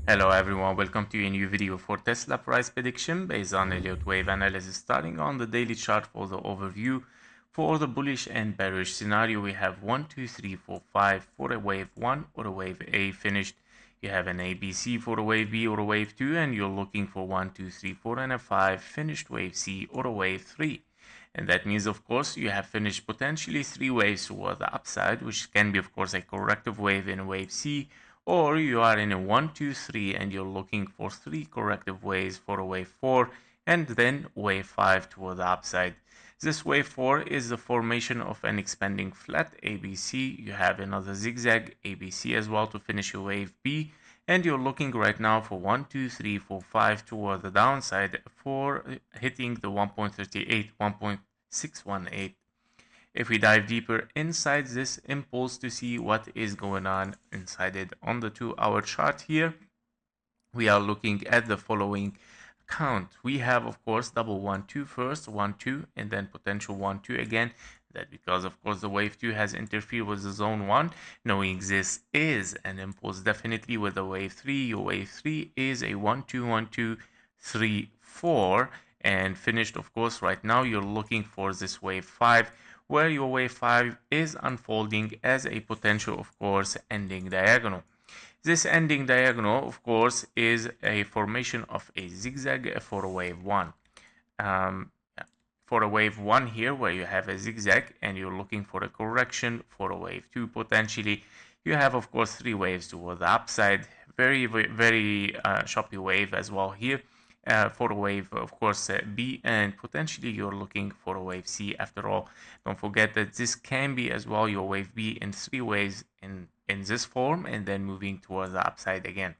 Hello everyone, welcome to a new video for Tesla price prediction based on Elliott wave analysis. Starting on the daily chart for the overview. For the bullish and bearish scenario, we have 1, 2, 3, 4, 5 for a wave 1 or a wave A finished. You have an ABC for a wave B or a wave 2, and you're looking for 1, 2, 3, 4 and a 5 finished wave C or a wave 3. And that means, of course, you have finished potentially 3 waves toward the upside, which can be, of course, a corrective wave in wave C, or you are in a 1, 2, 3 and you're looking for 3 corrective waves for a wave 4 and then wave 5 toward the upside. This wave 4 is the formation of an expanding flat ABC. You have another zigzag ABC as well to finish a wave B, and you're looking right now for 1, 2, 3, 4, 5 toward the downside for hitting the 1.38, 1.618. If we dive deeper inside this impulse to see what is going on inside it on the 2-hour chart here, we are looking at the following count. We have, of course, double 1, 2 first, 1, 2, and then potential 1, 2 again. That because, of course, the wave 2 has interfered with the zone 1, knowing this is an impulse definitely with the wave 3. Your wave 3 is a 1, 2, 1, 2, 3, 4, and finished, of course, right now you're looking for this wave 5, where your wave 5 is unfolding as a potential, of course, ending diagonal. This ending diagonal, of course, is a formation of a zigzag for a wave 1. For a wave 1 here, where you have a zigzag and you're looking for a correction for a wave 2 potentially, you have, of course, 3 waves toward the upside. Very choppy wave as well here. For a wave, of course, B, and potentially you're looking for a wave C. After all, don't forget that this can be as well your wave B in 3 waves in this form, and then moving towards the upside again.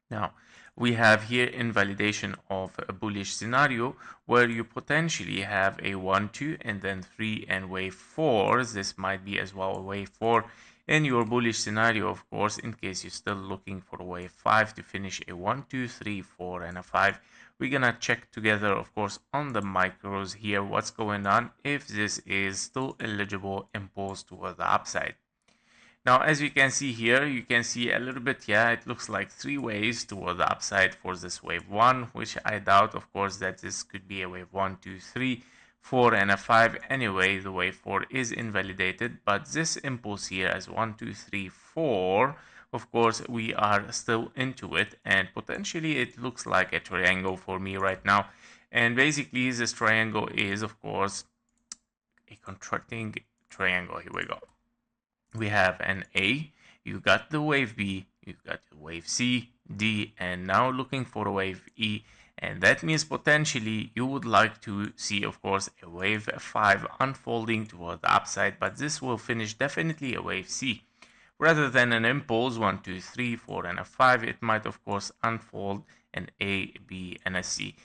Now, we have here invalidation of a bullish scenario where you potentially have a 1, 2, and then 3 and wave 4. This might be as well a wave 4 in your bullish scenario, of course, in case you're still looking for a wave 5 to finish a 1, 2, 3, 4, and a 5. We're gonna check together, of course, on the micros here what's going on if this is still eligible impulse toward the upside. Now, as you can see here, you can see a little bit, yeah, it looks like 3 waves toward the upside for this wave 1, which I doubt, of course, that this could be a wave 1, 2, 3, 4, and a 5. Anyway, the wave 4 is invalidated, but this impulse here as 1, 2, 3, 4, of course, we are still into it, and potentially it looks like a triangle for me right now. And basically, this triangle is, of course, a contracting triangle. Here we go. We have an A, you got the wave B, you've got the wave C, D, and now looking for a wave E, and that means potentially you would like to see, of course, a wave 5 unfolding toward the upside, but this will finish definitely a wave C. Rather than an impulse 1, 2, 3, 4, and a 5, it might, of course, unfold an A, B, and a C.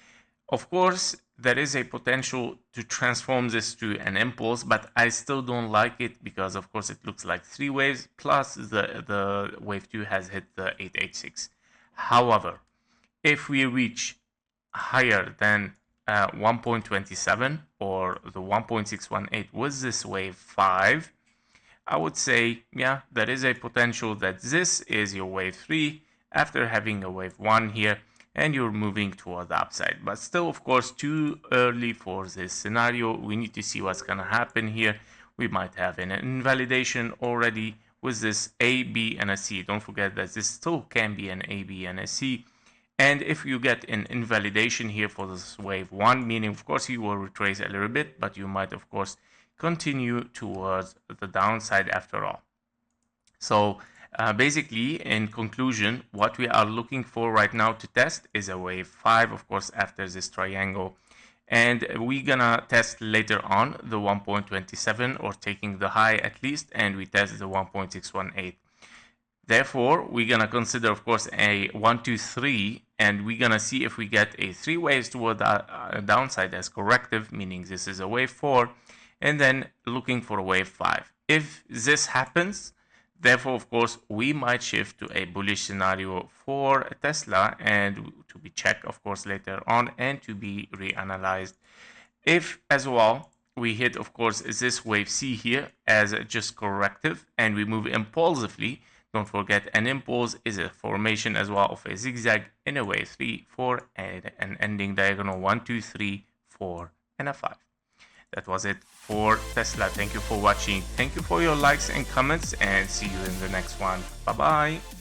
Of course, there is a potential to transform this to an impulse, but I still don't like it because, of course, it looks like 3 waves, plus the wave 2 has hit the 886. However, if we reach higher than 1.27 or the 1.618 with this wave 5, I would say, yeah, there is a potential that this is your wave 3 after having a wave 1 here, and you're moving toward the upside. But still, of course, too early for this scenario. We need to see what's gonna happen here. We might have an invalidation already with this A, B, and a C. Don't forget that this still can be an A, B, and a C. And if you get an invalidation here for this wave 1, meaning, of course, you will retrace a little bit, but you might, of course, continue towards the downside after all. So basically, in conclusion, what we are looking for right now to test is a wave 5, of course, after this triangle. And we're gonna test later on the 1.27 or taking the high at least, and we test the 1.618. Therefore, we're gonna consider, of course, a 1, 2, 3, and we're gonna see if we get a 3 waves toward the downside as corrective, meaning this is a wave 4, and then looking for a wave 5. If this happens, therefore, of course, we might shift to a bullish scenario for Tesla and to be checked, of course, later on and to be reanalyzed. If as well we hit, of course, this wave C here as just corrective and we move impulsively Don't forget, an impulse is a formation as well of a zigzag in a wave 3, 4, and an ending diagonal 1, 2, 3, 4, and a 5. That was it for Tesla. Thank you for watching. Thank you for your likes and comments, and see you in the next one. Bye bye.